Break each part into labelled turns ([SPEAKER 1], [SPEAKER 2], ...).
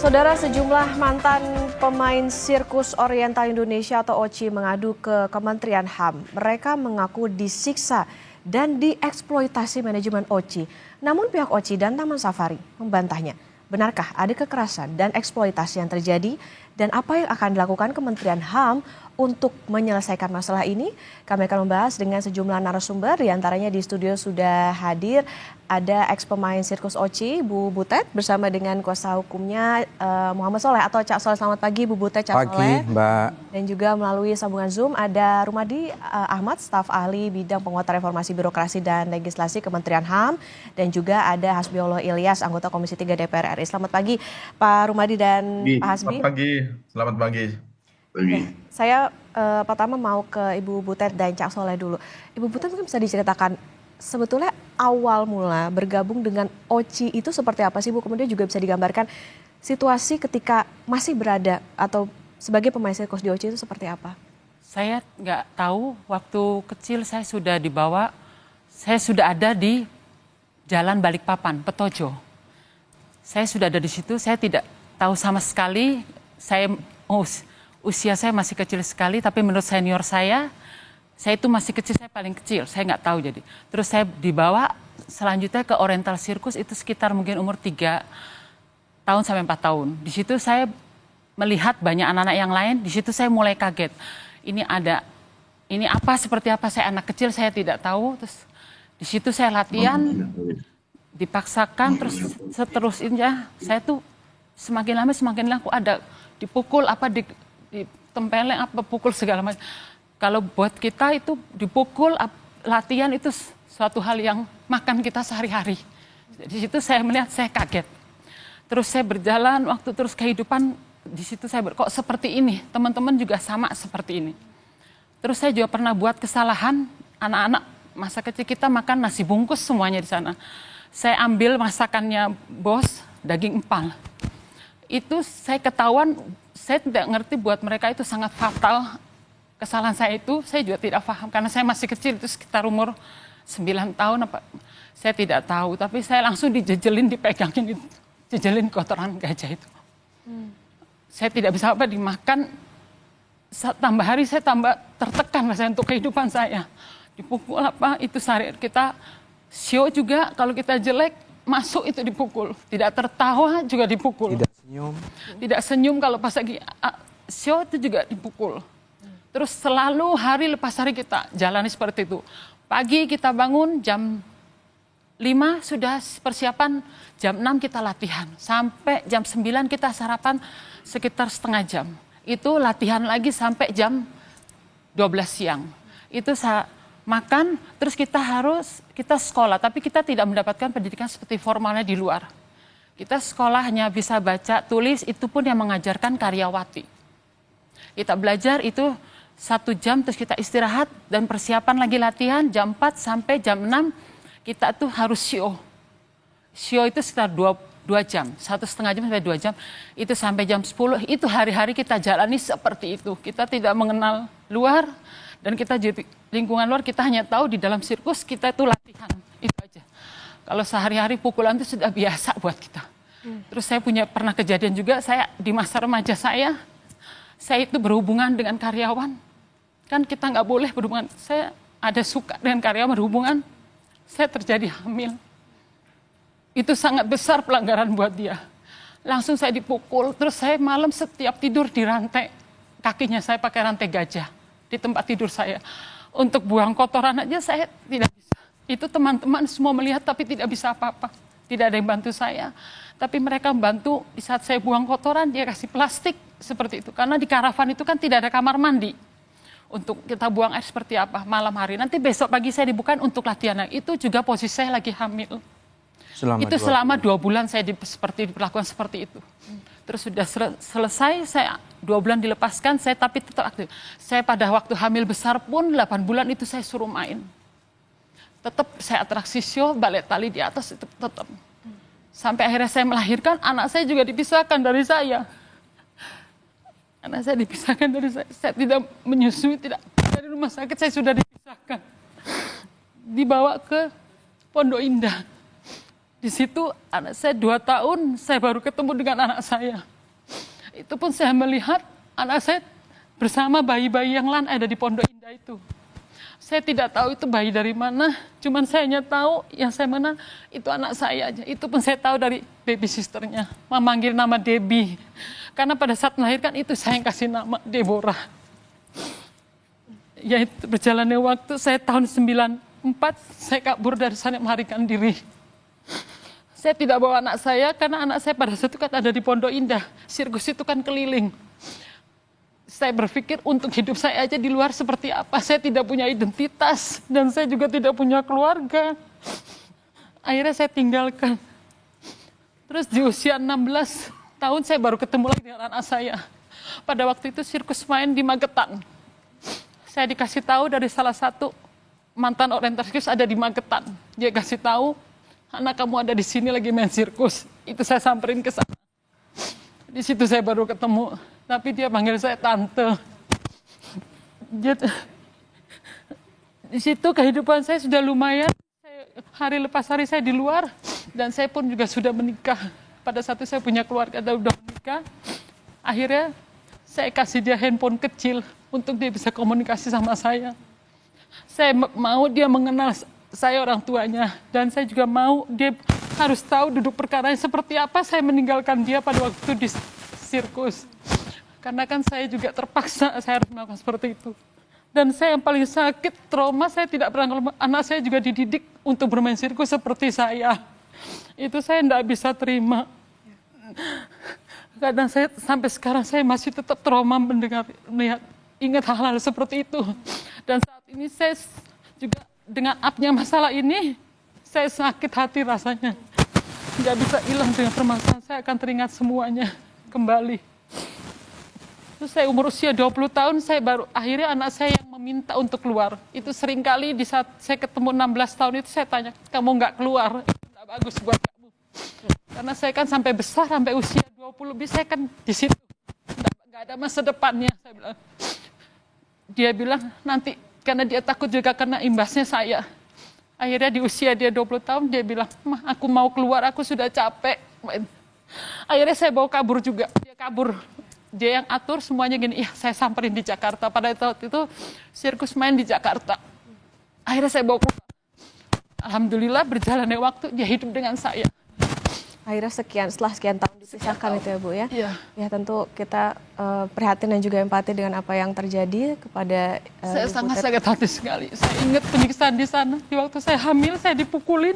[SPEAKER 1] Saudara, sejumlah mantan pemain Sirkus Oriental Indonesia atau OCI mengadu ke Kementerian HAM. Mereka mengaku disiksa dan dieksploitasi manajemen OCI. Namun pihak OCI dan Taman Safari membantahnya. Benarkah ada kekerasan dan eksploitasi yang terjadi? Dan apa yang akan dilakukan Kementerian HAM untuk menyelesaikan masalah ini? Kami akan membahas dengan sejumlah narasumber, diantaranya di studio sudah hadir ada ex pemain Sirkus OCI, Bu Butet, bersama dengan kuasa hukumnya Muhammad Soleh atau Cak Soleh. Selamat pagi Bu Butet, Cak Soleh.
[SPEAKER 2] Pagi, Mbak.
[SPEAKER 1] Dan juga melalui sambungan Zoom ada Rumadi Ahmad, staf ahli bidang penguatan reformasi birokrasi dan legislasi Kementerian HAM. Dan juga ada Hasbiollah Ilyas, anggota Komisi 3 DPR RI. Selamat pagi Pak Rumadi dan Pak Hasbi.
[SPEAKER 3] Selamat pagi.
[SPEAKER 1] Saya pertama mau ke Ibu Butet dan Cak Soleh dulu. Ibu Butet mungkin bisa diceritakan sebetulnya awal mula bergabung dengan OCI itu seperti apa sih Bu? Kemudian juga bisa digambarkan situasi ketika masih berada atau sebagai pemain sirkus di OCI itu seperti apa?
[SPEAKER 4] Saya nggak tahu, waktu kecil saya sudah dibawa, saya sudah ada di Jalan Balikpapan, Petojo. Saya sudah ada di situ, saya tidak tahu sama sekali, usia saya masih kecil sekali, tapi menurut senior saya itu masih kecil, saya paling kecil, saya nggak tahu jadi. Terus saya dibawa selanjutnya ke Oriental Circus, itu sekitar mungkin umur 3 tahun sampai 4 tahun. Di situ saya melihat banyak anak-anak yang lain, di situ saya mulai kaget. Ini apa, seperti apa, saya anak kecil, saya tidak tahu. Terus di situ saya latihan, dipaksakan, terus seterusnya saya tuh semakin lama aku ada dipukul, ditempeleng, pukul segala macam. Kalau buat kita itu dipukul, latihan itu suatu hal yang makan kita sehari-hari. Di situ saya melihat, saya kaget. Terus saya berjalan, terus kehidupan di situ saya kok seperti ini. Teman-teman juga sama seperti ini. Terus saya juga pernah buat kesalahan, anak-anak masa kecil kita makan nasi bungkus semuanya di sana. Saya ambil masakannya bos, daging empal. Itu saya ketahuan, saya tidak ngerti buat mereka itu sangat fatal. Kesalahan saya itu, saya juga tidak paham. Karena saya masih kecil, itu sekitar umur 9 tahun. Saya tidak tahu, tapi saya langsung dijejelin, dipegangin, dijejelin kotoran gajah itu. Saya tidak bisa dimakan. Tambah hari saya tambah tertekan rasanya untuk kehidupan saya. Dipukul itu sehari kita. Show juga, kalau kita jelek, masuk itu dipukul. Tidak tertawa juga dipukul. Tidak senyum kalau pas lagi show itu juga dipukul. Terus selalu hari lepas hari kita jalani seperti itu. Pagi kita bangun jam 5 sudah persiapan, jam 6 kita latihan. Sampai jam 9 kita sarapan sekitar setengah jam. Itu latihan lagi sampai jam 12 siang. Itu makan, terus kita sekolah. Tapi kita tidak mendapatkan pendidikan seperti formalnya di luar. Kita sekolah hanya bisa baca, tulis, itu pun yang mengajarkan karyawati. Kita belajar itu 1 jam, terus kita istirahat dan persiapan lagi latihan jam 4 sampai jam 6 kita tuh harus show. Show itu sekitar 2 jam, 1,5 jam sampai 2 jam, itu sampai jam 10, itu hari-hari kita jalani seperti itu. Kita tidak mengenal luar dan kita jadi lingkungan luar, kita hanya tahu di dalam sirkus kita itu latihan, itu aja. Kalau sehari-hari pukulan itu sudah biasa buat kita. Terus saya pernah kejadian juga, saya di masa remaja saya itu berhubungan dengan karyawan. Kan kita nggak boleh berhubungan. Saya ada suka dengan karyawan berhubungan. Saya terjadi hamil. Itu sangat besar pelanggaran buat dia. Langsung saya dipukul. Terus saya malam setiap tidur di rantai. Kakinya saya pakai rantai gajah. Di tempat tidur saya. Untuk buang kotoran aja saya tidak bisa. Itu teman-teman semua melihat tapi tidak bisa apa-apa. Tidak ada yang bantu saya. Tapi mereka membantu di saat saya buang kotoran, dia kasih plastik seperti itu. Karena di karavan itu kan tidak ada kamar mandi. Untuk kita buang air seperti apa malam hari. Nanti besok pagi saya dibukain untuk latihan. Itu juga posisi saya lagi hamil. Selama 2 bulan saya diperlakukan seperti itu. Terus sudah selesai, saya 2 bulan dilepaskan, saya tapi tetap aktif. Saya pada waktu hamil besar pun 8 bulan itu saya suruh main. Tetap saya atraksi show, balet tali di atas itu tetap. Sampai akhirnya saya melahirkan, anak saya juga dipisahkan dari saya. Anak saya dipisahkan dari saya tidak menyusui, tidak dari rumah sakit, saya sudah dipisahkan. Dibawa ke Pondok Indah. Di situ anak saya 2 tahun, saya baru ketemu dengan anak saya. Itu pun saya melihat anak saya bersama bayi-bayi yang lain ada di Pondok Indah itu. Saya tidak tahu itu bayi dari mana, cuman saya hanya tahu yang saya mana itu anak saya aja. Itu pun saya tahu dari baby sisternya, memanggil nama Debbie. Karena pada saat melahirkan itu saya yang kasih nama Deborah. Ya itu berjalannya waktu, saya tahun 94, saya kabur dari sana melarikan diri. Saya tidak bawa anak saya karena anak saya pada saat itu kan ada di Pondok Indah. Sirkus itu kan keliling. Saya berpikir untuk hidup saya aja di luar seperti apa. Saya tidak punya identitas dan saya juga tidak punya keluarga. Akhirnya saya tinggalkan. Terus di usia 16 tahun saya baru ketemu lagi dengan anak saya. Pada waktu itu sirkus main di Magetan. Saya dikasih tahu dari salah satu mantan oriental sirkus ada di Magetan. Dia kasih tahu, anak kamu ada di sini lagi main sirkus. Itu saya samperin ke sana. Di situ saya baru ketemu, tapi dia panggil saya tante. Di situ kehidupan saya sudah lumayan. Hari lepas hari saya di luar dan saya pun juga sudah menikah. Pada saat itu saya punya keluarga dan sudah menikah. Akhirnya saya kasih dia handphone kecil untuk dia bisa komunikasi sama saya. Saya mau dia mengenal saya orang tuanya dan saya juga mau dia harus tahu duduk perkaranya seperti apa saya meninggalkan dia pada waktu itu di sirkus. Karena kan saya juga terpaksa saya harus melakukan seperti itu. Dan saya yang paling sakit, trauma saya tidak pernah, anak saya juga dididik untuk bermain sirkus seperti saya. Itu saya tidak bisa terima. Kadang saya sampai sekarang saya masih tetap trauma melihat ingat hal-hal seperti itu. Dan saat ini saya juga dengan upnya masalah ini, saya sakit hati rasanya. Nggak bisa hilang dengan permasalahan, saya akan teringat semuanya kembali. Terus saya umur usia 20 tahun, saya baru akhirnya anak saya yang meminta untuk keluar. Itu seringkali di saat saya ketemu 16 tahun itu saya tanya, kamu nggak keluar, itu nggak bagus buat kamu. Karena saya kan sampai besar, sampai usia 20 lebih, saya kan di situ. Nggak ada masa depannya, saya bilang. Dia bilang nanti, karena dia takut juga kena imbasnya saya. Akhirnya di usia dia 20 tahun, dia bilang, "Mah, aku mau keluar, aku sudah capek." Akhirnya saya bawa kabur juga, dia kabur. Dia yang atur semuanya gini, iya saya samperin di Jakarta. Pada waktu itu sirkus main di Jakarta. Akhirnya saya bawa keluar. Alhamdulillah berjalannya waktu, dia hidup dengan saya.
[SPEAKER 1] Akhirnya setelah sekian tahun dipisahkan itu ya Bu ya.
[SPEAKER 4] Iya.
[SPEAKER 1] Ya tentu kita prihatin dan juga empati dengan apa yang terjadi kepada
[SPEAKER 4] Saya
[SPEAKER 1] Ibu
[SPEAKER 4] sangat
[SPEAKER 1] Tet.
[SPEAKER 4] sakit hati sekali. Saya ingat penyiksaan di sana. Di waktu saya hamil, saya dipukulin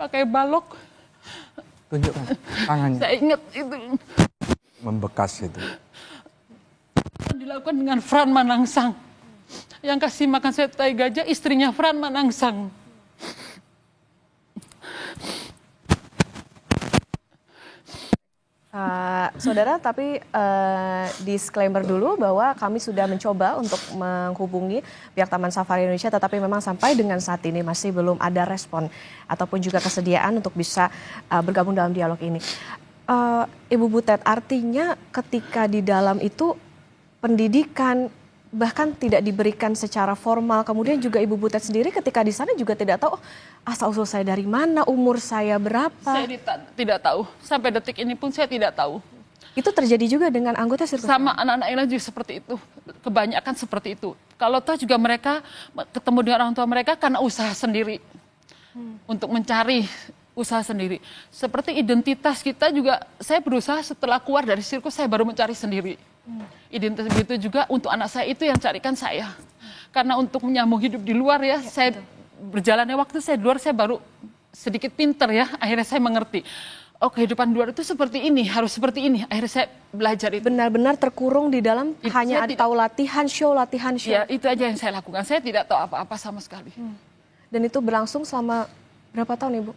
[SPEAKER 4] pakai balok.
[SPEAKER 2] Tunjukkan tangannya.
[SPEAKER 4] Saya ingat itu.
[SPEAKER 2] Membekas itu.
[SPEAKER 4] Dilakukan dengan Fran Manangsang. Yang kasih makan saya tai gajah, istrinya Fran Manangsang.
[SPEAKER 1] Saudara, tapi disclaimer dulu bahwa kami sudah mencoba untuk menghubungi pihak Taman Safari Indonesia, tetapi memang sampai dengan saat ini masih belum ada respon ataupun juga kesediaan untuk bisa bergabung dalam dialog ini. Ibu Butet, artinya ketika di dalam itu pendidikan bahkan tidak diberikan secara formal, kemudian juga Ibu Butet sendiri ketika di sana juga tidak tahu asal-usul saya dari mana, umur saya berapa.
[SPEAKER 4] Saya tidak tahu. Sampai detik ini pun saya tidak tahu.
[SPEAKER 1] Itu terjadi juga dengan anggota sirkus.
[SPEAKER 4] Sama anak-anak yang lain juga seperti itu. Kebanyakan seperti itu. Kalau toh juga mereka ketemu dengan orang tua mereka karena usaha sendiri. Untuk mencari usaha sendiri. Seperti identitas kita juga, saya berusaha setelah keluar dari sirkus saya baru mencari sendiri. Identitas begitu juga untuk anak saya itu yang carikan saya. Karena untuk menyambung hidup di luar ya saya berjalannya waktu saya di luar saya baru sedikit pinter ya. Akhirnya saya mengerti. Oh kehidupan di luar itu seperti ini, harus seperti ini. Akhirnya saya belajar itu.
[SPEAKER 1] Benar-benar terkurung di dalam hanya tahu latihan show.
[SPEAKER 4] Ya itu aja yang saya lakukan. Saya tidak tahu apa-apa sama sekali.
[SPEAKER 1] Dan itu berlangsung selama berapa tahun Ibu?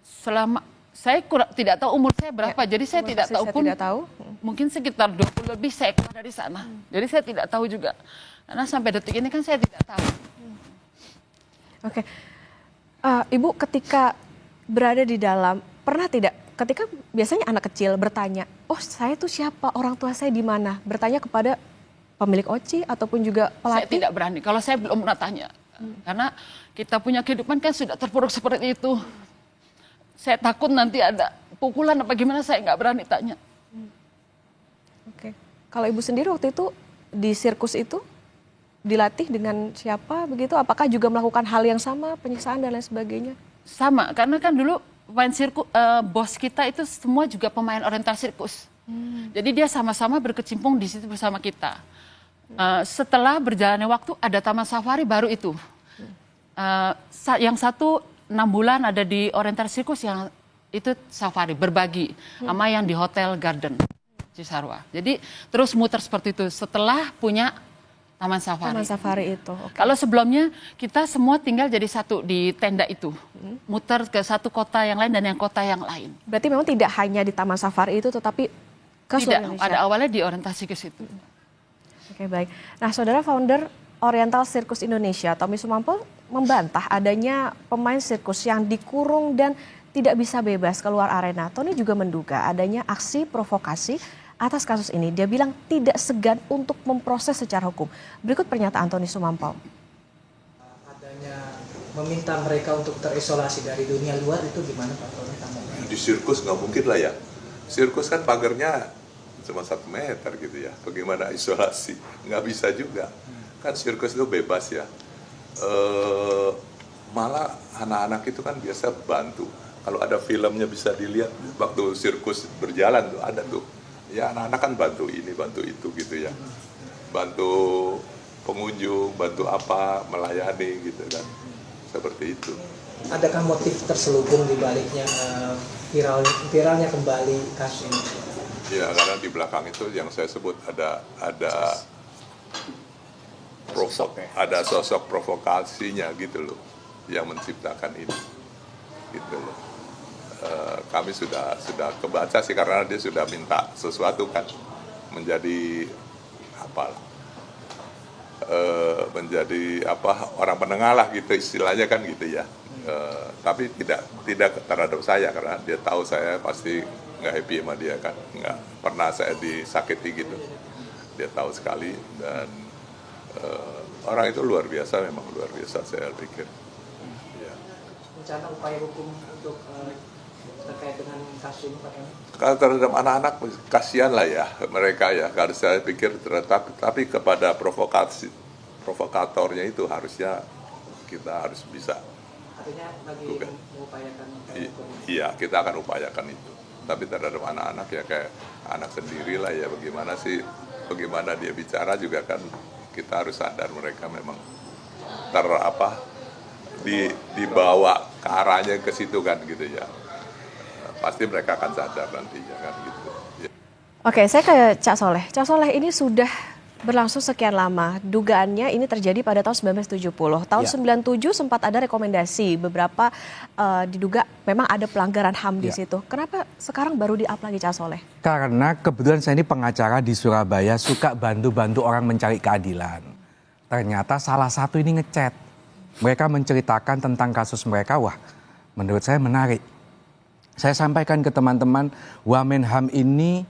[SPEAKER 4] Selama saya tidak tahu umur saya berapa, jadi saya tidak tahu pun.
[SPEAKER 1] Tidak tahu.
[SPEAKER 4] Mungkin sekitar 20 lebih saya keluar dari sana. Jadi saya tidak tahu juga. Karena sampai detik ini kan saya tidak tahu.
[SPEAKER 1] Oke. Ibu ketika berada di dalam, pernah tidak ketika biasanya anak kecil bertanya, oh saya tuh siapa, orang tua saya di mana? Bertanya kepada pemilik OCI ataupun juga pelatih?
[SPEAKER 4] Saya tidak berani, kalau saya belum pernah tanya. Karena kita punya kehidupan kan sudah terpuruk seperti itu. Saya takut nanti ada pukulan apa gimana, saya nggak berani tanya.
[SPEAKER 1] Oke. Kalau Ibu sendiri waktu itu di sirkus itu dilatih dengan siapa begitu? Apakah juga melakukan hal yang sama, penyiksaan dan lain sebagainya?
[SPEAKER 4] Sama, karena kan dulu pemain sirkus, bos kita itu semua juga pemain oriental sirkus. Jadi dia sama-sama berkecimpung di situ bersama kita. Setelah berjalannya waktu ada taman safari baru itu. Yang satu 6 bulan ada di oriental sirkus, yang itu safari berbagi sama yang di Hotel Garden Cisarua. Jadi terus muter seperti itu setelah punya taman safari.
[SPEAKER 1] Taman safari itu. Oke.
[SPEAKER 4] Kalau sebelumnya kita semua tinggal jadi satu di tenda itu. Muter ke satu kota yang lain dan yang kota yang lain.
[SPEAKER 1] Berarti memang tidak hanya di taman safari itu tetapi ke seluruh
[SPEAKER 4] Tidak,
[SPEAKER 1] Indonesia.
[SPEAKER 4] ada awalnya di orientasi ke situ.
[SPEAKER 1] Oke, baik. Nah, saudara founder Oriental Sirkus Indonesia, Tommy Sumampo, membantah adanya pemain sirkus yang dikurung dan tidak bisa bebas keluar arena. Tony juga menduga adanya aksi provokasi atas kasus ini. Dia bilang tidak segan untuk memproses secara hukum. Berikut pernyataan Tony Sumampo.
[SPEAKER 3] Adanya meminta mereka untuk terisolasi dari dunia luar itu gimana Pak Tony?
[SPEAKER 5] Di sirkus nggak mungkin lah ya. Sirkus kan pagarnya cuma 1 meter gitu ya. Bagaimana isolasi? Nggak bisa juga. Kan sirkus itu bebas ya. Malah anak-anak itu kan biasa bantu. Kalau ada filmnya bisa dilihat waktu sirkus berjalan tuh ada tuh. Ya anak-anak kan bantu ini, bantu itu gitu ya. Bantu pengunjung, bantu apa, melayani gitu kan. Seperti itu.
[SPEAKER 3] Adakah motif terselubung di baliknya viralnya kembali kasus ini?
[SPEAKER 5] Ya karena di belakang itu yang saya sebut ada sosok provokasinya gitu loh yang menciptakan ini gitu loh. Kami sudah kebaca sih karena dia sudah minta sesuatu kan menjadi orang penengah lah gitu istilahnya kan gitu ya. Tapi tidak terhadap saya karena dia tahu saya pasti nggak happy sama dia kan, nggak pernah saya disakiti gitu. Dia tahu sekali dan orang itu luar biasa, memang luar biasa saya pikir. Ya.
[SPEAKER 3] Rencana upaya hukum untuk terkait dengan kasus ini Pak Tony?
[SPEAKER 5] Kalau terhadap anak-anak kasihan lah ya mereka ya, karena saya pikir tapi kepada provokatornya itu harusnya kita harus bisa.
[SPEAKER 3] Artinya lagi mengupayakan hukum.
[SPEAKER 5] Iya, kita akan upayakan itu. Tapi terhadap anak-anak ya kayak anak sendiri lah ya, bagaimana dia bicara juga kan kita harus sadar mereka memang dibawa ke arahnya ke situ kan gitu ya. Pasti mereka akan sadar nantinya kan gitu. Ya.
[SPEAKER 1] Oke, saya ke Cak Soleh. Cak Soleh, ini sudah berlangsung sekian lama. Dugaannya ini terjadi pada tahun 1970. Tahun 97 sempat ada rekomendasi beberapa diduga memang ada pelanggaran HAM di situ. Kenapa sekarang baru di-up lagi Cak Soleh?
[SPEAKER 2] Karena kebetulan saya ini pengacara di Surabaya, suka bantu-bantu orang mencari keadilan. Ternyata salah satu ini ngechat. Mereka menceritakan tentang kasus mereka, wah menurut saya menarik. Saya sampaikan ke teman-teman, Wamenham ini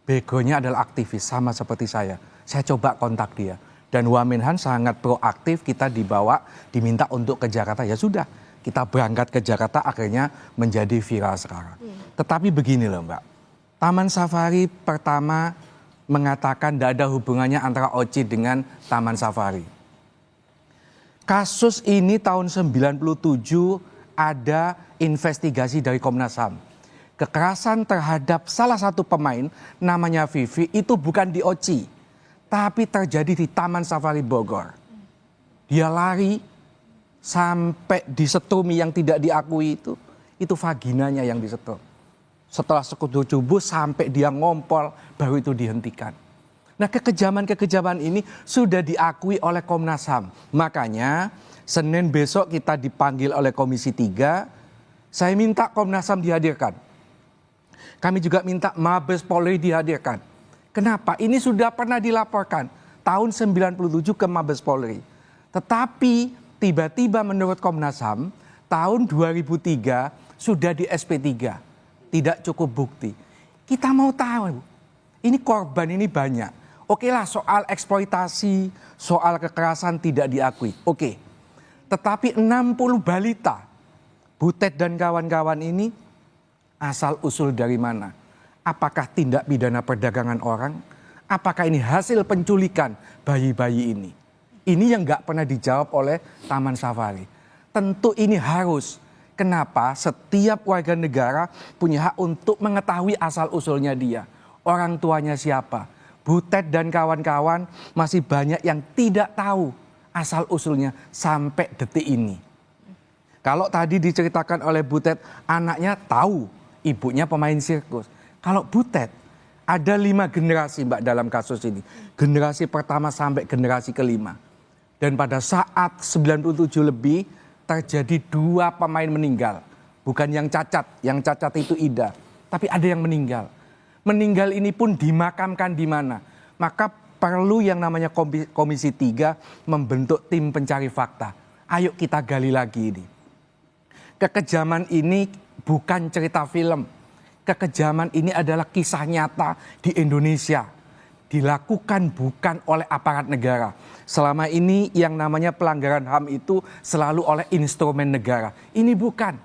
[SPEAKER 2] begonya adalah aktivis sama seperti saya. Saya coba kontak dia. Dan Wamenhan sangat proaktif, kita diminta untuk ke Jakarta. Ya sudah, kita berangkat ke Jakarta akhirnya menjadi viral sekarang. Tetapi begini loh Mbak, Taman Safari pertama mengatakan tidak ada hubungannya antara OCI dengan Taman Safari. Kasus ini tahun 97 ada investigasi dari Komnas HAM. Kekerasan terhadap salah satu pemain namanya Vivi itu bukan di OCI, tapi terjadi di Taman Safari Bogor. Dia lari sampai disetumi yang tidak diakui itu vaginanya yang disetrum. Setelah sekujur tubuh sampai dia ngompol, baru itu dihentikan. Nah kekejaman ini sudah diakui oleh Komnas HAM. Makanya Senin besok kita dipanggil oleh Komisi 3, saya minta Komnas HAM dihadirkan. Kami juga minta Mabes Polri dihadirkan. Kenapa? Ini sudah pernah dilaporkan tahun 97 ke Mabes Polri. Tetapi tiba-tiba menurut Komnas HAM tahun 2003 sudah di SP3. Tidak cukup bukti. Kita mau tahu, ini korban ini banyak. Oke lah soal eksploitasi, soal kekerasan tidak diakui. Oke. Tetapi 60 balita, Butet dan kawan-kawan ini Asal-usul dari mana? Apakah tindak pidana perdagangan orang? Apakah ini hasil penculikan bayi-bayi ini? Ini yang nggak pernah dijawab oleh Taman Safari. Tentu ini harus. Kenapa? Setiap warga negara punya hak untuk mengetahui asal-usulnya dia. Orang tuanya siapa? Butet dan kawan-kawan masih banyak yang tidak tahu asal-usulnya sampai detik ini. Kalau tadi diceritakan oleh Butet, anaknya tahu ibunya pemain sirkus. Kalau Butet, ada 5 generasi Mbak dalam kasus ini. Generasi pertama sampai generasi kelima. Dan pada saat 97 lebih, terjadi 2 pemain meninggal. Bukan yang cacat itu Ida. Tapi ada yang meninggal. Meninggal ini pun dimakamkan di mana? Maka perlu yang namanya Komisi 3 membentuk tim pencari fakta. Ayo kita gali lagi ini. Kekejaman ini bukan cerita film. Kekejaman ini adalah kisah nyata di Indonesia. Dilakukan bukan oleh aparat negara. Selama ini yang namanya pelanggaran HAM itu selalu oleh instrumen negara. Ini bukan.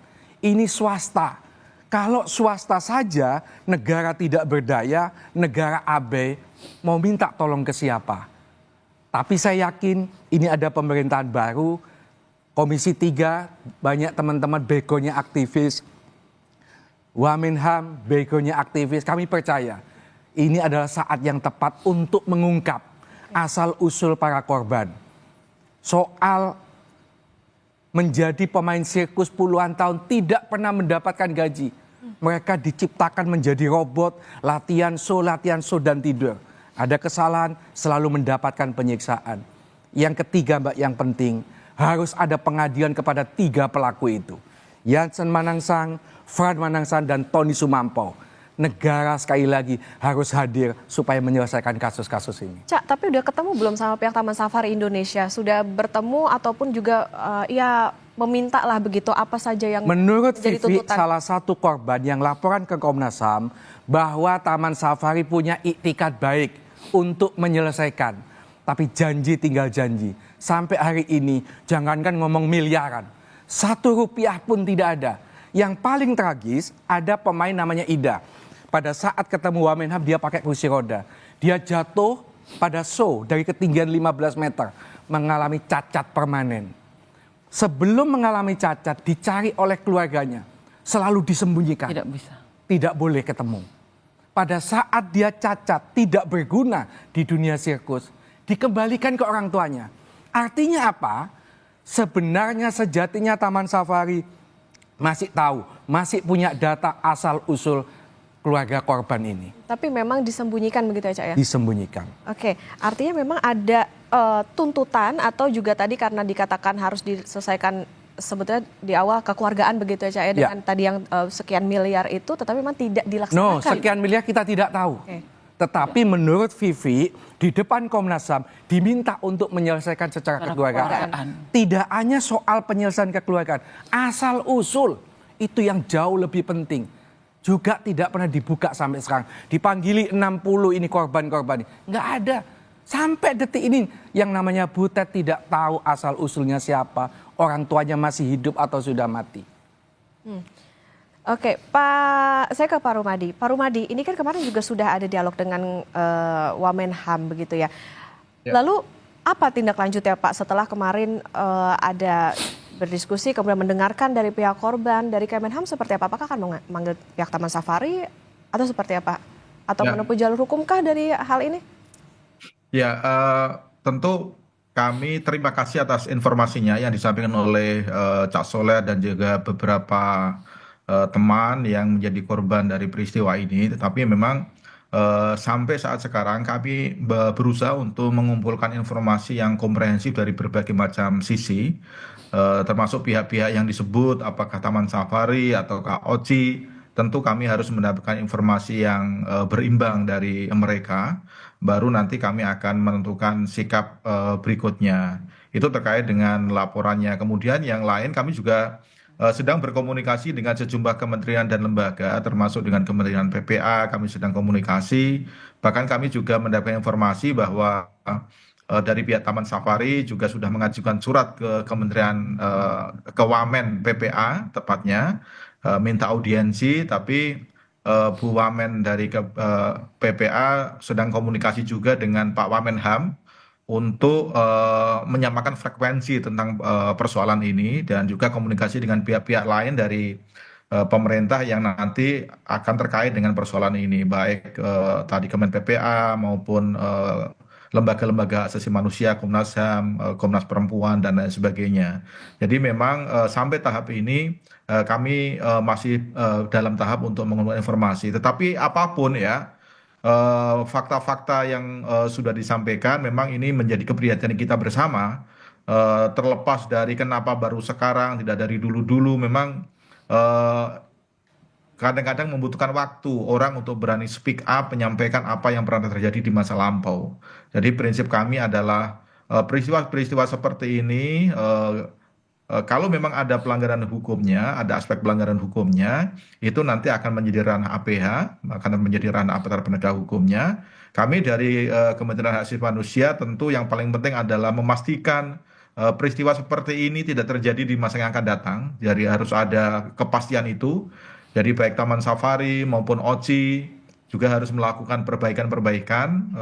[SPEAKER 2] Ini swasta. Kalau swasta saja negara tidak berdaya, negara abai, mau minta tolong ke siapa? Tapi saya yakin ini ada pemerintahan baru. Komisi 3, banyak teman-teman begonya aktivis. Wamenham, begonya aktivis. Kami percaya ini adalah saat yang tepat untuk mengungkap asal-usul para korban. Soal menjadi pemain sirkus puluhan tahun tidak pernah mendapatkan gaji. Mereka diciptakan menjadi robot, latihan show dan tidur. Ada kesalahan, selalu mendapatkan penyiksaan. Yang ketiga Mbak, yang penting, harus ada pengadilan kepada 3 pelaku itu. Jansen Manangsang, Fran Manangsang, dan Tony Sumampo. Negara sekali lagi harus hadir supaya menyelesaikan kasus-kasus ini.
[SPEAKER 1] Cak, tapi udah ketemu belum sama pihak Taman Safari Indonesia? Sudah bertemu ataupun juga ya meminta lah begitu apa saja yang
[SPEAKER 2] menurut
[SPEAKER 1] menjadi
[SPEAKER 2] Vivi,
[SPEAKER 1] tuntutan?
[SPEAKER 2] salah satu korban yang laporan ke Komnas HAM bahwa Taman Safari punya iktikat baik untuk menyelesaikan. Tapi janji tinggal janji. Sampai hari ini jangankan ngomong miliaran. 1 rupiah pun tidak ada. Yang paling tragis ada pemain namanya Ida. Pada saat ketemu Wamenham dia pakai kursi roda. Dia jatuh pada show dari ketinggian 15 meter. Mengalami cacat permanen. Sebelum mengalami cacat dicari oleh keluarganya. Selalu disembunyikan.
[SPEAKER 4] Tidak bisa.
[SPEAKER 2] Tidak boleh ketemu. Pada saat dia cacat tidak berguna di dunia sirkus. Dikembalikan ke orang tuanya. Artinya apa? Sebenarnya sejatinya Taman Safari masih tahu, masih punya data asal-usul keluarga korban ini.
[SPEAKER 1] Tapi memang disembunyikan begitu ya Cak ya?
[SPEAKER 2] Disembunyikan.
[SPEAKER 1] Oke, artinya memang ada tuntutan atau juga tadi karena dikatakan harus diselesaikan sebetulnya di awal kekeluargaan begitu ya Cak ya? Dengan tadi yang sekian miliar itu tetapi memang tidak dilaksanakan.
[SPEAKER 2] No, sekian miliar kita tidak tahu.
[SPEAKER 1] Oke.
[SPEAKER 2] Tetapi menurut Vivi, di depan Komnas HAM diminta untuk menyelesaikan secara kekeluargaan. Tidak hanya soal penyelesaian kekeluargaan, asal-usul itu yang jauh lebih penting. Juga tidak pernah dibuka sampai sekarang. Dipanggili 60 ini korban-korban. Nggak ada. Sampai detik ini yang namanya Butet tidak tahu asal-usulnya siapa, orang tuanya masih hidup atau sudah mati.
[SPEAKER 1] Oke, saya ke Pak Rumadi. Pak Rumadi, ini kan kemarin juga sudah ada dialog dengan Wamenham begitu ya. Lalu apa tindak lanjutnya Pak setelah kemarin ada berdiskusi kemudian mendengarkan dari pihak korban, dari Kemenham seperti apa? Apakah akan memanggil pihak Taman Safari atau seperti apa? Atau menempuh jalur hukumkah dari hal ini?
[SPEAKER 6] Ya, tentu kami terima kasih atas informasinya yang disampaikan oleh Cak Soleh dan juga beberapa teman yang menjadi korban dari peristiwa ini. Tetapi memang sampai saat sekarang kami berusaha untuk mengumpulkan informasi yang komprehensif dari berbagai macam sisi, termasuk pihak-pihak yang disebut apakah Taman Safari atau OCI. Tentu kami harus mendapatkan informasi yang berimbang dari mereka, baru nanti kami akan menentukan sikap berikutnya. Itu terkait dengan laporannya. Kemudian yang lain kami juga sedang berkomunikasi dengan sejumlah kementerian dan lembaga, termasuk dengan Kementerian PPA, kami sedang komunikasi. Bahkan kami juga mendapatkan informasi bahwa dari pihak Taman Safari juga sudah mengajukan surat ke Kementerian ke Wamen PPA tepatnya, minta audiensi, tapi Bu Wamen dari PPA sedang komunikasi juga dengan Pak Wamenham untuk menyamakan frekuensi tentang persoalan ini dan juga komunikasi dengan pihak-pihak lain dari pemerintah yang nanti akan terkait dengan persoalan ini, baik tadi Kemen PPA maupun lembaga-lembaga hak asasi manusia, Komnas HAM, Komnas Perempuan dan lain sebagainya. Jadi memang sampai tahap ini kami masih dalam tahap untuk mengumpulkan informasi. Tetapi apapun ya, fakta-fakta yang sudah disampaikan memang ini menjadi keprihatinan kita bersama. Terlepas dari kenapa baru sekarang, tidak dari dulu-dulu, memang eh, kadang-kadang membutuhkan waktu orang untuk berani speak up, menyampaikan apa yang pernah terjadi di masa lampau. Jadi prinsip kami adalah peristiwa-peristiwa seperti ini, kalau memang ada pelanggaran hukumnya, ada aspek pelanggaran hukumnya, itu nanti akan menjadi ranah APH, akan menjadi ranah aparat penegak hukumnya. Kami dari Kementerian Hak Asasi Manusia tentu yang paling penting adalah memastikan peristiwa seperti ini tidak terjadi di masa yang akan datang. Jadi harus ada kepastian itu. Jadi baik Taman Safari maupun OCI juga harus melakukan perbaikan-perbaikan,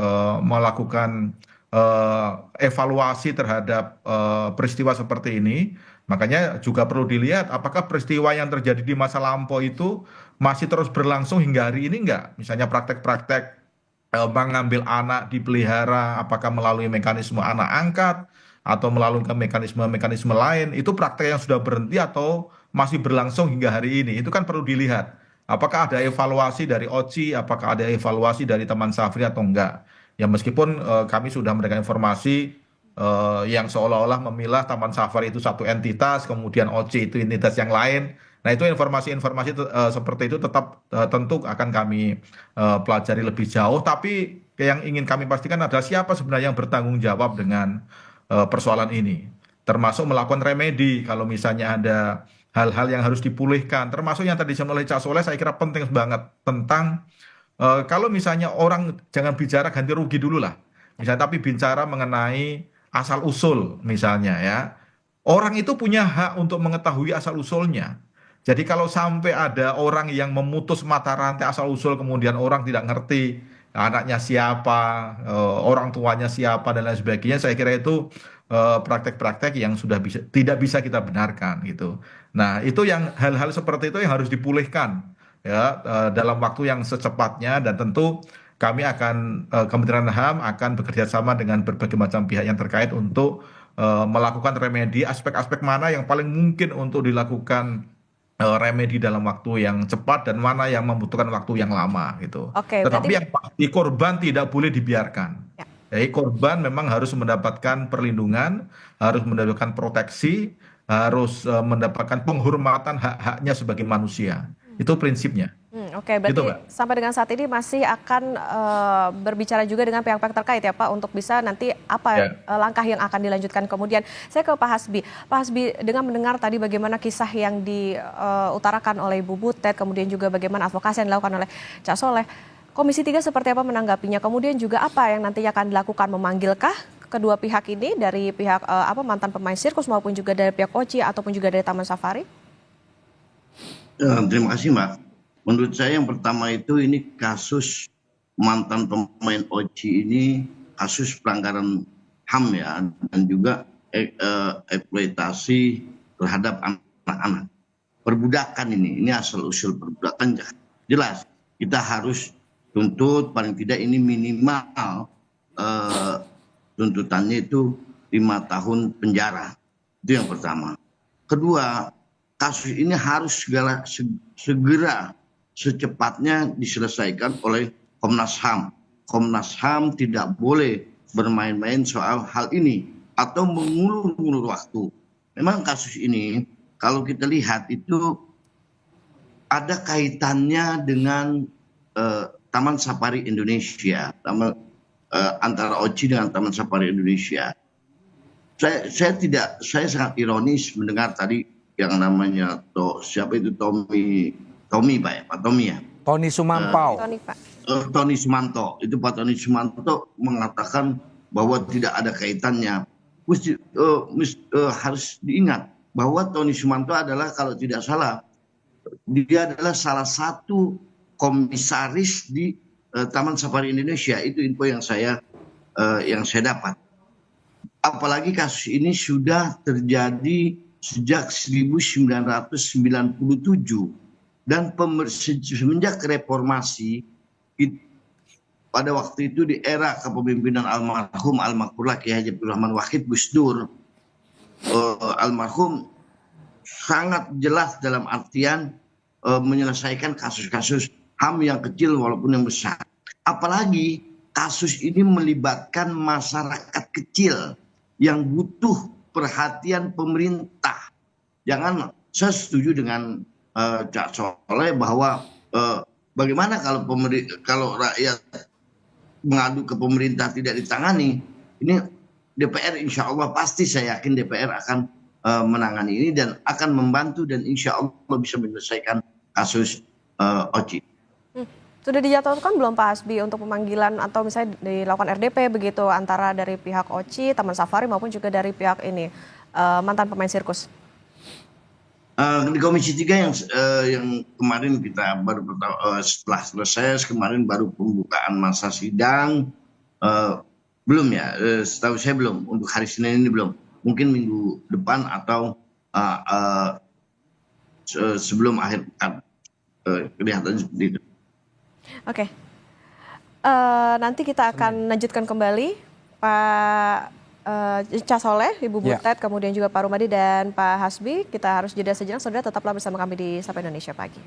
[SPEAKER 6] melakukan evaluasi terhadap peristiwa seperti ini. Makanya juga perlu dilihat apakah peristiwa yang terjadi di masa lampau itu masih terus berlangsung hingga hari ini enggak. Misalnya praktek-praktek mengambil anak dipelihara, apakah melalui mekanisme anak angkat atau melalui mekanisme-mekanisme lain, itu praktek yang sudah berhenti atau masih berlangsung hingga hari ini. Itu kan perlu dilihat. Apakah ada evaluasi dari OCI, apakah ada evaluasi dari Taman Safari atau enggak. Ya meskipun kami sudah memberikan informasi yang seolah-olah memilah Taman Safari itu satu entitas, kemudian OCI itu entitas yang lain. Nah itu informasi-informasi seperti itu tetap tentu akan kami pelajari lebih jauh. Tapi yang ingin kami pastikan adalah siapa sebenarnya yang bertanggung jawab dengan persoalan ini. Termasuk melakukan remedi kalau misalnya ada hal-hal yang harus dipulihkan. Termasuk yang tadi disampaikan oleh Cak Soleh saya kira penting banget tentang kalau misalnya orang jangan bicara ganti rugi dulu lah. Misalnya tapi bicara mengenai asal usul misalnya ya. Orang itu punya hak untuk mengetahui asal usulnya. Jadi kalau sampai ada orang yang memutus mata rantai asal usul kemudian orang tidak ngerti anaknya siapa, orang tuanya siapa dan lain sebagainya, saya kira itu praktek-praktek yang sudah tidak bisa kita benarkan gitu. Nah, itu yang hal-hal seperti itu yang harus dipulihkan ya dalam waktu yang secepatnya dan tentu kami akan Kementerian HAM akan bekerja sama dengan berbagai macam pihak yang terkait untuk melakukan remedi aspek-aspek mana yang paling mungkin untuk dilakukan remedi dalam waktu yang cepat dan mana yang membutuhkan waktu yang lama gitu.
[SPEAKER 1] Oke,
[SPEAKER 6] Tetapi
[SPEAKER 1] berarti
[SPEAKER 6] yang pasti korban tidak boleh dibiarkan.
[SPEAKER 1] ya.
[SPEAKER 6] Jadi korban memang harus mendapatkan perlindungan, harus mendapatkan proteksi, harus mendapatkan penghormatan hak-haknya sebagai manusia. Itu prinsipnya.
[SPEAKER 1] Oke, berarti
[SPEAKER 6] Gitu, Mbak.
[SPEAKER 1] sampai dengan saat ini masih akan berbicara juga dengan pihak-pihak terkait ya Pak untuk bisa nanti apa langkah yang akan dilanjutkan kemudian. Saya ke Pak Hasbi. Pak Hasbi, dengan mendengar tadi bagaimana kisah yang diutarakan oleh Ibu Butet, kemudian juga bagaimana advokasi yang dilakukan oleh Cak Soleh, Komisi 3 seperti apa menanggapinya? Kemudian juga apa yang nantinya akan dilakukan? Memanggilkah kedua pihak ini dari pihak mantan pemain sirkus maupun juga dari pihak OCI ataupun juga dari Taman Safari?
[SPEAKER 7] Terima kasih Mbak. Menurut saya yang pertama itu ini kasus mantan pemain OCI ini kasus pelanggaran HAM ya dan juga eksploitasi terhadap anak-anak. Perbudakan ini asal usul perbudakan jelas kita harus tuntut paling tidak ini minimal tuntutannya itu 5 tahun penjara. Itu yang pertama. Kedua, kasus ini harus segera secepatnya diselesaikan oleh Komnas HAM. Komnas HAM tidak boleh bermain-main soal hal ini atau mengulur-ulur waktu. Memang kasus ini kalau kita lihat itu ada kaitannya dengan Taman Safari Indonesia, antara OCI dengan Taman Safari Indonesia. Saya sangat ironis mendengar tadi yang namanya siapa itu Tommy Pak ya, Pak Tommy ya.
[SPEAKER 2] Tony Sumampau.
[SPEAKER 1] Tony, Pak.
[SPEAKER 7] Tony Sumanto, itu Pak Tony Sumanto mengatakan bahwa tidak ada kaitannya. Harus diingat bahwa Tony Sumanto adalah kalau tidak salah dia adalah salah satu komisaris di Taman Safari Indonesia. Itu info yang saya dapat. Apalagi kasus ini sudah terjadi sejak 1997 dan semenjak reformasi pada waktu itu di era kepemimpinan almarhum Al-Makfurlah Kiai Haji Abdul Rahman Wahid Gus Dur, almarhum sangat jelas dalam artian menyelesaikan kasus-kasus HAM yang kecil walaupun yang besar. Apalagi kasus ini melibatkan masyarakat kecil yang butuh perhatian pemerintah. Saya setuju dengan Cak Soleh bahwa bagaimana kalau rakyat mengadu ke pemerintah tidak ditangani, ini DPR insya Allah pasti saya yakin DPR akan menangani ini dan akan membantu dan insya Allah bisa menyelesaikan kasus Oci.
[SPEAKER 1] Sudah dijadwalkan belum Pak Hasbi untuk pemanggilan atau misalnya dilakukan RDP begitu antara dari pihak Oci, Taman Safari maupun juga dari pihak ini mantan pemain sirkus?
[SPEAKER 7] Di Komisi 3 yang kemarin kita baru setelah selesai kemarin baru pembukaan masa sidang, belum ya, setahu saya belum, untuk hari Senin ini belum, mungkin minggu depan atau sebelum akhir pekan, kelihatan seperti itu.
[SPEAKER 1] Oke. Nanti kita akan lanjutkan kembali Pak Cak Soleh, Ibu Butet, kemudian juga Pak Rumadi dan Pak Hasbi. Kita harus jeda sejenak, saudara tetaplah bersama kami di Sapa Indonesia Pagi.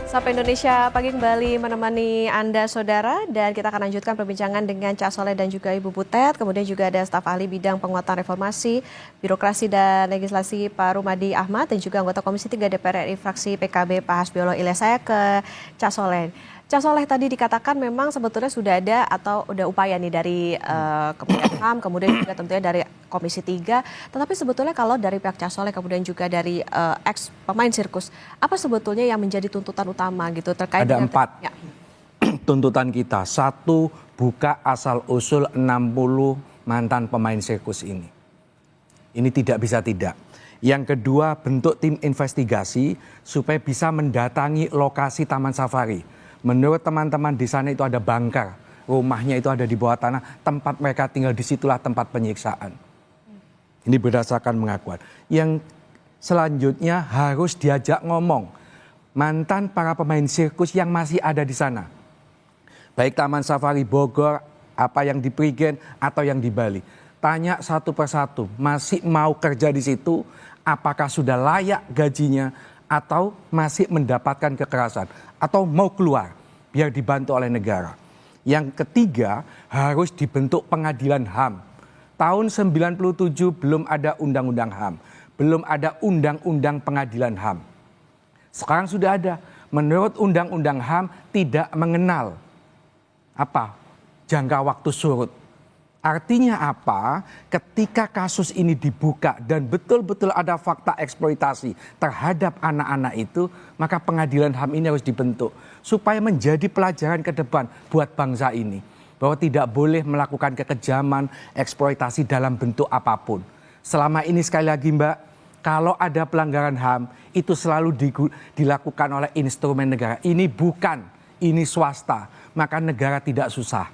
[SPEAKER 1] Sapa Indonesia Pagi kembali menemani Anda saudara dan kita akan lanjutkan perbincangan dengan Cak Soleh dan juga Ibu Butet. Kemudian juga ada staf ahli bidang penguatan reformasi, birokrasi dan legislasi Pak Rumadi Ahmad dan juga anggota Komisi 3 DPR RI fraksi PKB Pak Hasbiolo Ilyas. Saya ke Cak Soleh. Cak Soleh tadi dikatakan memang sebetulnya sudah ada atau udah upaya nih dari Kementerian HAM, kemudian juga tentunya dari Komisi 3. Tetapi sebetulnya kalau dari pihak Cak Soleh kemudian juga dari ex pemain sirkus, apa sebetulnya yang menjadi tuntutan utama gitu terkait
[SPEAKER 2] ada
[SPEAKER 1] dengan
[SPEAKER 2] 4
[SPEAKER 1] ya.
[SPEAKER 2] tuntutan kita. 1, buka asal-usul 60 mantan pemain sirkus ini. Ini tidak bisa tidak. Yang kedua, bentuk tim investigasi supaya bisa mendatangi lokasi Taman Safari. Menurut teman-teman di sana itu ada bangkar, rumahnya itu ada di bawah tanah, tempat mereka tinggal disitulah tempat penyiksaan. Ini berdasarkan pengakuan. Yang selanjutnya harus diajak ngomong mantan para pemain sirkus yang masih ada di sana. Baik Taman Safari Bogor, apa yang di Prigen atau yang di Bali. Tanya satu persatu, masih mau kerja di situ, apakah sudah layak gajinya atau masih mendapatkan kekerasan atau mau keluar biar dibantu oleh negara. Yang ketiga, harus dibentuk pengadilan HAM. Tahun 97 belum ada undang-undang HAM, belum ada undang-undang pengadilan HAM. Sekarang sudah ada. Menurut undang-undang HAM tidak mengenal jangka waktu surut. Artinya apa? Ketika kasus ini dibuka dan betul-betul ada fakta eksploitasi terhadap anak-anak itu, maka pengadilan HAM ini harus dibentuk supaya menjadi pelajaran ke depan buat bangsa ini. Bahwa tidak boleh melakukan kekejaman, eksploitasi dalam bentuk apapun. Selama ini sekali lagi Mbak, kalau ada pelanggaran HAM itu selalu dilakukan oleh instrumen negara. Ini bukan, ini swasta, maka negara tidak susah.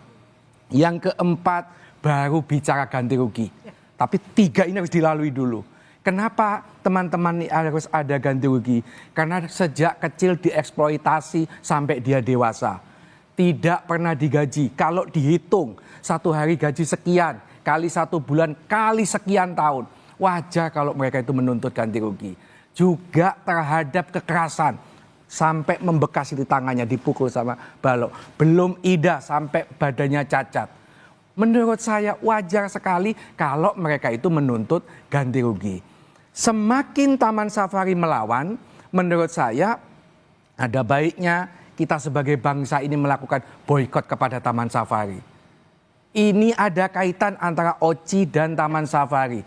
[SPEAKER 2] Yang keempat, baru bicara ganti rugi. Tapi 3 ini harus dilalui dulu. Kenapa teman-teman harus ada ganti rugi? Karena sejak kecil dieksploitasi sampai dia dewasa. Tidak pernah digaji. Kalau dihitung 1 hari gaji sekian, kali 1 bulan, kali sekian tahun. Wajar kalau mereka itu menuntut ganti rugi. Juga terhadap kekerasan. Sampai membekas di tangannya, dipukul sama balok. Belum ida sampai badannya cacat. Menurut saya wajar sekali kalau mereka itu menuntut ganti rugi. Semakin Taman Safari melawan, menurut saya ada baiknya kita sebagai bangsa ini melakukan boikot kepada Taman Safari. Ini ada kaitan antara Oci dan Taman Safari.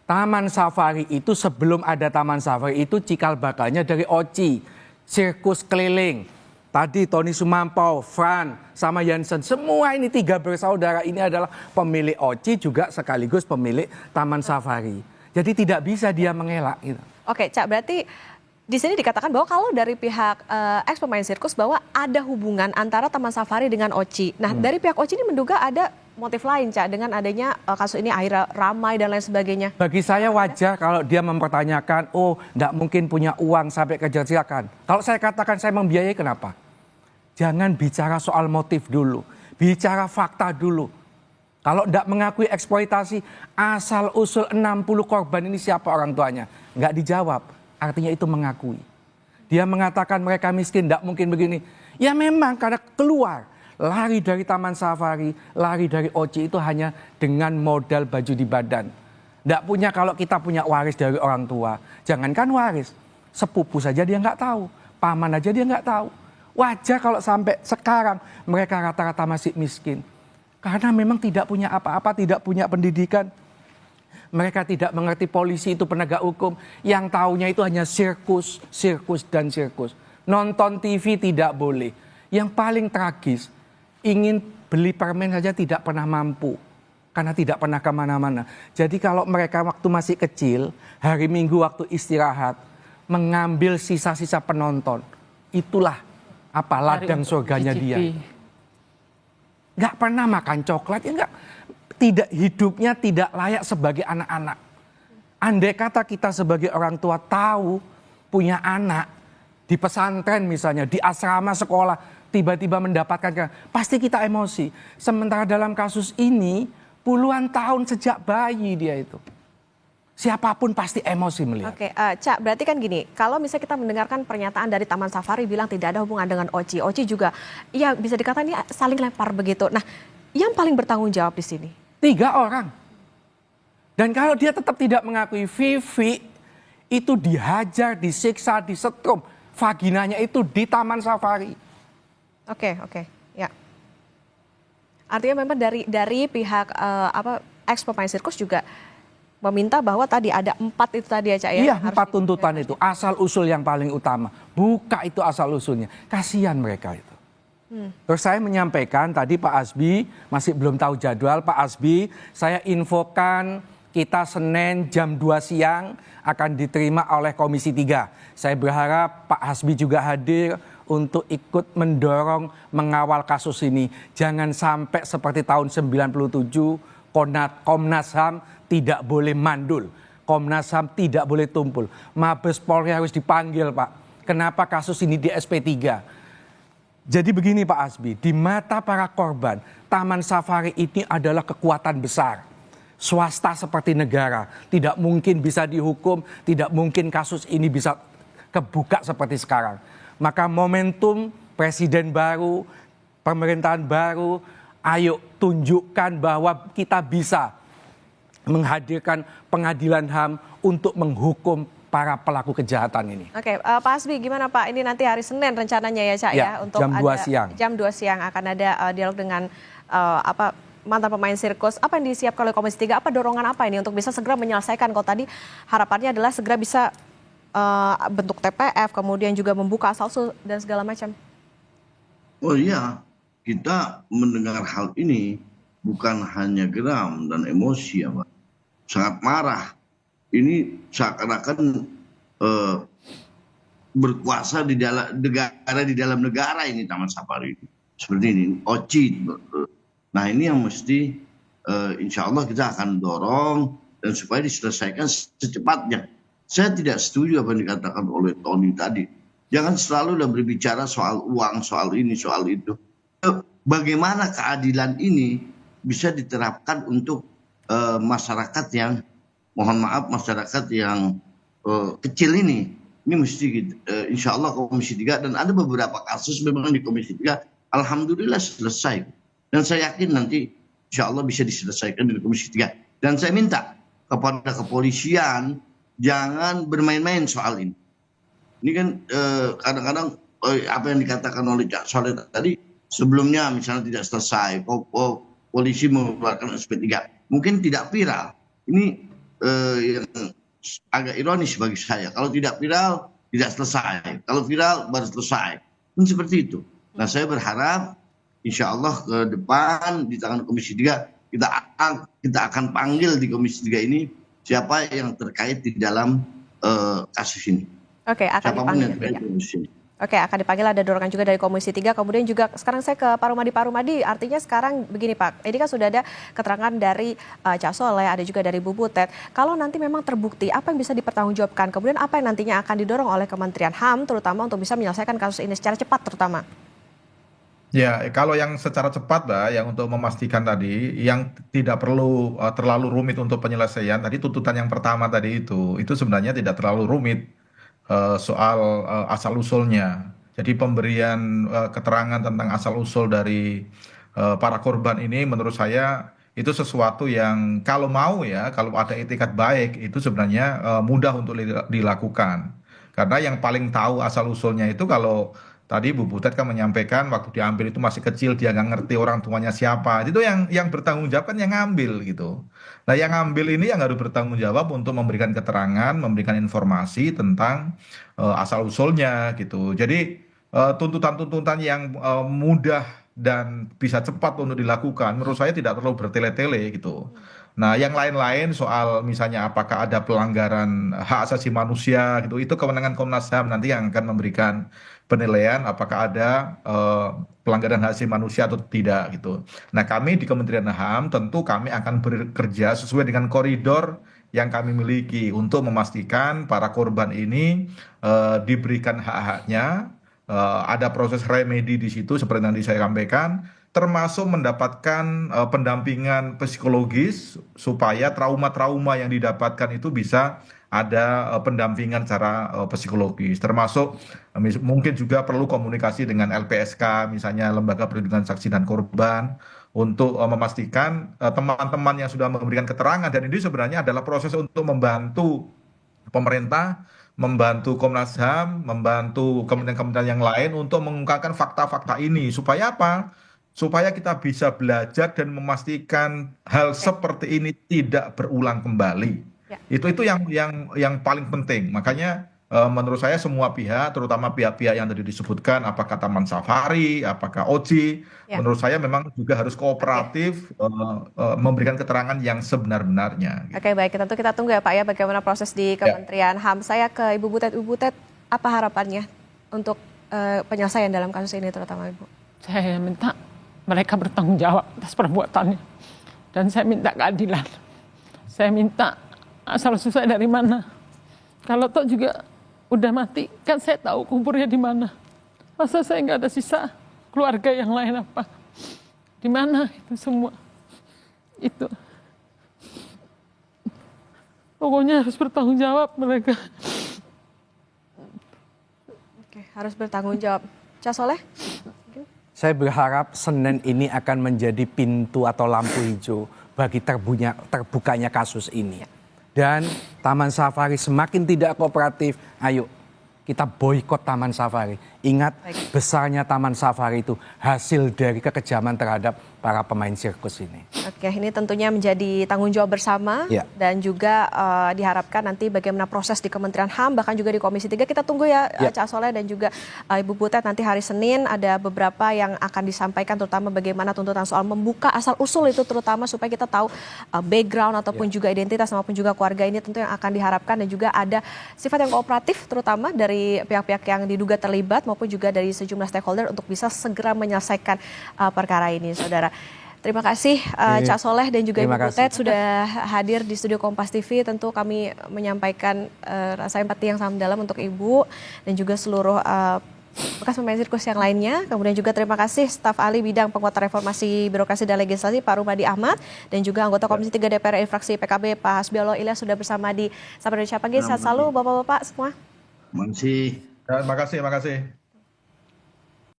[SPEAKER 2] Taman Safari itu sebelum ada Taman Safari itu cikal bakalnya dari Oci. Sirkus keliling. Tadi Tony Sumampau, Fran, sama Jansen, semua ini 3 bersaudara ini adalah pemilik OCI juga sekaligus pemilik Taman Safari. Jadi tidak bisa dia mengelak gitu.
[SPEAKER 1] Oke, Cak, berarti di sini dikatakan bahwa kalau dari pihak ex pemain sirkus bahwa ada hubungan antara Taman Safari dengan OCI. Nah, dari pihak OCI ini menduga ada motif lain, Cak, dengan adanya kasus ini akhirnya ramai dan lain sebagainya.
[SPEAKER 2] Bagi saya wajar kalau dia mempertanyakan, oh enggak mungkin punya uang sampai kejar, silakan. Kalau saya katakan saya membiayai, kenapa? Jangan bicara soal motif dulu, bicara fakta dulu. Kalau enggak mengakui eksploitasi, asal usul 60 korban ini siapa orang tuanya? Enggak dijawab, artinya itu mengakui. Dia mengatakan mereka miskin, enggak mungkin begini. Ya memang karena keluar, lari dari Taman Safari, lari dari OCI itu hanya dengan modal baju di badan. Enggak punya, kalau kita punya waris dari orang tua, jangankan waris, sepupu saja dia enggak tahu, paman aja dia enggak tahu. Wajar kalau sampai sekarang mereka rata-rata masih miskin. Karena memang tidak punya apa-apa, tidak punya pendidikan. Mereka tidak mengerti polisi itu penegak hukum. Yang taunya itu hanya sirkus, sirkus, dan sirkus. Nonton TV tidak boleh. Yang paling tragis, ingin beli permen saja tidak pernah mampu. Karena tidak pernah kemana-mana. Jadi kalau mereka waktu masih kecil, hari Minggu waktu istirahat, mengambil sisa-sisa penonton. Itulah ladang surganya dia. Nggak pernah makan coklat, ya nggak. Tidak, hidupnya tidak layak sebagai anak-anak. Andai kata kita sebagai orang tua tahu punya anak di pesantren misalnya, di asrama sekolah, tiba-tiba mendapatkan, pasti kita emosi. Sementara dalam kasus ini, puluhan tahun sejak bayi dia itu. Siapapun pasti emosi melihat.
[SPEAKER 1] Oke, Cak, berarti kan gini, kalau misalnya kita mendengarkan pernyataan dari Taman Safari bilang tidak ada hubungan dengan OCI. OCI juga, ya bisa dikatakan ini saling lempar begitu. Nah, yang paling bertanggung jawab di sini?
[SPEAKER 2] 3 orang. Dan kalau dia tetap tidak mengakui, Vivi itu dihajar, disiksa, disetrum. Vaginanya itu di Taman Safari.
[SPEAKER 1] Oke, ya. Artinya memang dari pihak ex pemain sirkus juga meminta bahwa tadi ada 4 itu tadi ya, Cak, ya?
[SPEAKER 2] Iya, 4 tuntutan itu. Asal usul yang paling utama. Buka itu asal usulnya. Kasihan mereka itu. Terus saya menyampaikan tadi Pak Hasbi, masih belum tahu jadwal Pak Hasbi, saya infokan kita Senin jam 2 siang akan diterima oleh Komisi 3. Saya berharap Pak Hasbi juga hadir untuk ikut mendorong mengawal kasus ini. Jangan sampai seperti tahun 97, Komnas HAM tidak boleh mandul. Komnas HAM tidak boleh tumpul. Mabes Polri harus dipanggil, Pak. Kenapa kasus ini di SP3? Jadi begini Pak Hasbi, di mata para korban, Taman Safari ini adalah kekuatan besar. Swasta seperti negara, tidak mungkin bisa dihukum, tidak mungkin kasus ini bisa kebuka seperti sekarang. Maka momentum presiden baru, pemerintahan baru, ayo tunjukkan bahwa kita bisa menghadirkan pengadilan HAM untuk menghukum para pelaku kejahatan ini.
[SPEAKER 1] Oke, Pak Hasbi gimana Pak? Ini nanti hari Senin rencananya ya, Cak, ya? Untuk
[SPEAKER 2] jam 2 siang.
[SPEAKER 1] Jam 2 siang akan ada dialog dengan mantan pemain sirkus. Apa yang disiapkan oleh Komisi 3? Apa dorongan apa ini untuk bisa segera menyelesaikan? Kalau tadi harapannya adalah segera bisa bentuk TPF, kemudian juga membuka asal usul dan segala macam.
[SPEAKER 7] Oh iya, kita mendengar hal ini bukan hanya geram dan emosi ya Pak. Sangat marah. Ini seakan-akan berkuasa di dalam negara ini Taman Safari seperti ini, OCI. Nah ini yang mesti insya Allah kita akan dorong dan supaya diselesaikan secepatnya. Saya tidak setuju apa yang dikatakan oleh Tony tadi. Jangan selalu berbicara soal uang, soal ini, soal itu. Bagaimana keadilan ini bisa diterapkan untuk masyarakat yang mohon maaf masyarakat yang kecil ini mesti insya Allah Komisi 3 dan ada beberapa kasus memang di Komisi 3 alhamdulillah selesai dan saya yakin nanti insya Allah bisa diselesaikan di Komisi 3 dan saya minta kepada kepolisian jangan bermain-main soal ini. Ini kan kadang-kadang apa yang dikatakan oleh Cak Soleh tadi sebelumnya misalnya tidak selesai polisi mengeluarkan SP3 mungkin tidak viral. Ini yang agak ironis bagi saya. Kalau tidak viral, tidak selesai. Kalau viral, baru selesai. Kan seperti itu. Nah, saya berharap insya Allah ke depan di tangan Komisi 3 kita akan panggil di Komisi 3 ini siapa yang terkait di dalam kasus ini.
[SPEAKER 1] Oke, akan
[SPEAKER 7] Siapapun
[SPEAKER 1] dipanggil.
[SPEAKER 7] yang terkait di kasus ini.
[SPEAKER 1] Oke, akan dipanggil, ada dorongan juga dari Komisi 3. Kemudian juga sekarang saya ke Pak Rumadi. Pak Rumadi, artinya sekarang begini Pak, ini kan sudah ada keterangan dari Cak Soleh, ada juga dari Bu Butet. Kalau nanti memang terbukti, apa yang bisa dipertanggungjawabkan? Kemudian apa yang nantinya akan didorong oleh Kementerian HAM, terutama untuk bisa menyelesaikan kasus ini secara cepat terutama?
[SPEAKER 6] Ya, kalau yang secara cepat, Mbak, yang untuk memastikan tadi, yang tidak perlu terlalu rumit untuk penyelesaian, tadi tuntutan yang pertama tadi itu sebenarnya tidak terlalu rumit soal asal-usulnya. Jadi pemberian keterangan tentang asal-usul dari para korban ini menurut saya itu sesuatu yang kalau mau ya, kalau ada etikat baik itu sebenarnya mudah untuk dilakukan. Karena yang paling tahu asal-usulnya itu kalau tadi Bu Butet kan menyampaikan waktu diambil itu masih kecil, dia nggak ngerti orang tuanya siapa. Itu yang bertanggung jawab kan yang ngambil gitu. Nah, yang ngambil ini yang harus bertanggung jawab untuk memberikan keterangan, memberikan informasi tentang asal-usulnya gitu. Jadi tuntutan-tuntutan yang mudah dan bisa cepat untuk dilakukan, menurut saya tidak terlalu bertele-tele gitu. Nah, yang lain-lain soal misalnya apakah ada pelanggaran hak asasi manusia gitu, itu kewenangan Komnas HAM nanti yang akan memberikan penilaian apakah ada pelanggaran hak asasi manusia atau tidak gitu. Nah, kami di Kementerian HAM tentu kami akan bekerja sesuai dengan koridor yang kami miliki untuk memastikan para korban ini diberikan hak-haknya, ada proses remedi di situ seperti yang tadi saya sampaikan, termasuk mendapatkan pendampingan psikologis supaya trauma-trauma yang didapatkan itu bisa ada pendampingan secara psikologis, termasuk mungkin juga perlu komunikasi dengan LPSK, misalnya Lembaga Perlindungan Saksi dan Korban, untuk memastikan teman-teman yang sudah memberikan keterangan, dan ini sebenarnya adalah proses untuk membantu pemerintah, membantu Komnas HAM, membantu kementerian-kementerian yang lain untuk mengungkapkan fakta-fakta ini. Supaya apa? Supaya kita bisa belajar dan memastikan hal seperti ini tidak berulang kembali.
[SPEAKER 1] Ya.
[SPEAKER 6] Itu yang paling penting. Makanya menurut saya semua pihak, terutama pihak-pihak yang tadi disebutkan, apakah Taman Safari, apakah OJI, menurut saya memang juga harus kooperatif memberikan keterangan yang sebenar-benarnya.
[SPEAKER 1] Oke, baik, tentu kita tunggu ya Pak ya bagaimana proses di Kementerian HAM. Saya ke Ibu Butet. Ibu Butet, apa harapannya untuk penyelesaian dalam kasus ini terutama Ibu?
[SPEAKER 4] Saya minta mereka bertanggung jawab atas perbuatannya. Dan saya minta keadilan. Saya minta asal-usul saya dari mana. Kalau toh juga udah mati, kan saya tahu kuburnya di mana. Masa saya nggak ada sisa keluarga yang lain apa? Di mana itu semua? Itu. Pokoknya harus bertanggung jawab mereka.
[SPEAKER 1] Oke, harus bertanggung jawab. Cak Soleh?
[SPEAKER 2] Saya berharap Senin ini akan menjadi pintu atau lampu hijau bagi terbukanya kasus ini. Dan Taman Safari semakin tidak kooperatif, ayo kita boikot Taman Safari. Ingat, besarnya Taman Safari itu hasil dari kekejaman terhadap para pemain sirkus ini.
[SPEAKER 1] Oke, ini tentunya menjadi tanggung jawab bersama dan juga diharapkan nanti bagaimana proses di Kementerian HAM, bahkan juga di Komisi 3. Kita tunggu ya, Cak Soleh dan juga Ibu Butet, nanti hari Senin ada beberapa yang akan disampaikan, terutama bagaimana tuntutan soal membuka asal-usul itu, terutama supaya kita tahu background ataupun juga identitas maupun juga keluarga ini tentu yang akan diharapkan, dan juga ada sifat yang kooperatif terutama dari pihak-pihak yang diduga terlibat maupun juga dari sejumlah stakeholder untuk bisa segera menyelesaikan perkara ini, Saudara. Terima kasih Cak Soleh dan juga Ibu Butet sudah hadir di studio Kompas TV. Tentu kami menyampaikan rasa empati yang sangat dalam untuk Ibu dan juga seluruh bekas pemain sirkus yang lainnya. Kemudian juga terima kasih staf ahli bidang penguatan reformasi birokrasi dan legislasi Pak Rumadi Ahmad, dan juga anggota Komisi 3 DPR RI fraksi PKB Pak Hasbiolo Ilyas sudah bersama di Sapa Indonesia Pagi. Sehat selalu Bapak-bapak semua.
[SPEAKER 7] Terima kasih.
[SPEAKER 6] Terima kasih.